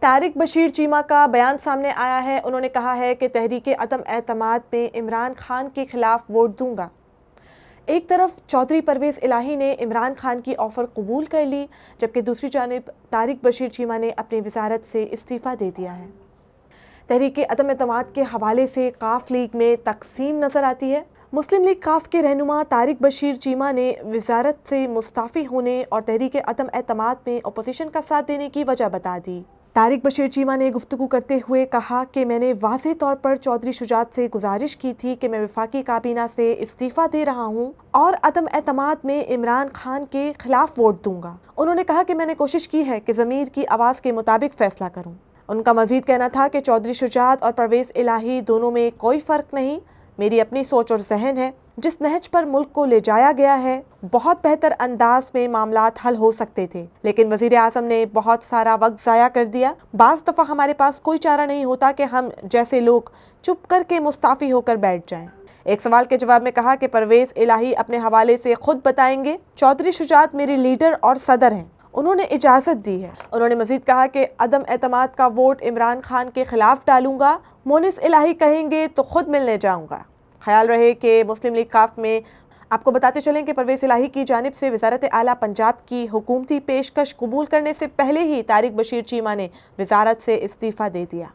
طارق بشیر چیمہ کا بیان سامنے آیا ہے۔ انہوں نے کہا ہے کہ تحریک عدم اعتماد میں عمران خان کے خلاف ووٹ دوں گا۔ ایک طرف چودھری پرویز الہی نے عمران خان کی آفر قبول کر لی، جبکہ دوسری جانب طارق بشیر چیمہ نے اپنی وزارت سے استعفیٰ دے دیا ہے۔ تحریک عدم اعتماد کے حوالے سے قاف لیگ میں تقسیم نظر آتی ہے۔ مسلم لیگ قاف کے رہنما طارق بشیر چیمہ نے وزارت سے مستعفی ہونے اور تحریک عدم اعتماد میں اپوزیشن کا ساتھ دینے کی وجہ بتا دی۔ طارق بشیر چیمہ نے گفتگو کرتے ہوئے کہا کہ میں نے واضح طور پر چودھری شجاعت سے گزارش کی تھی کہ میں وفاقی کابینہ سے استعفیٰ دے رہا ہوں اور عدم اعتماد میں عمران خان کے خلاف ووٹ دوں گا۔ انہوں نے کہا کہ میں نے کوشش کی ہے کہ ضمیر کی آواز کے مطابق فیصلہ کروں۔ ان کا مزید کہنا تھا کہ چودھری شجاعت اور پرویز الہی دونوں میں کوئی فرق نہیں، میری اپنی سوچ اور ذہن ہے۔ جس نہج پر ملک کو لے جایا گیا ہے بہت بہتر انداز میں معاملات حل ہو سکتے تھے، لیکن وزیر اعظم نے بہت سارا وقت ضائع کر دیا۔ بعض دفعہ ہمارے پاس کوئی چارہ نہیں ہوتا کہ ہم جیسے لوگ چپ کر کے مستعفی ہو کر بیٹھ جائیں۔ ایک سوال کے جواب میں کہا کہ پرویز الہی اپنے حوالے سے خود بتائیں گے، چودھری شجاعت میرے لیڈر اور صدر ہیں، انہوں نے اجازت دی ہے۔ انہوں نے مزید کہا کہ عدم اعتماد کا ووٹ عمران خان کے خلاف ڈالوں گا، مونس الہی کہیں گے تو خود ملنے جاؤں گا۔ خیال رہے کہ مسلم لیگ قاف میں آپ کو بتاتے چلیں کہ پرویز الہی کی جانب سے وزارت اعلیٰ پنجاب کی حکومتی پیشکش قبول کرنے سے پہلے ہی طارق بشیر چیمہ نے وزارت سے استعفیٰ دے دیا۔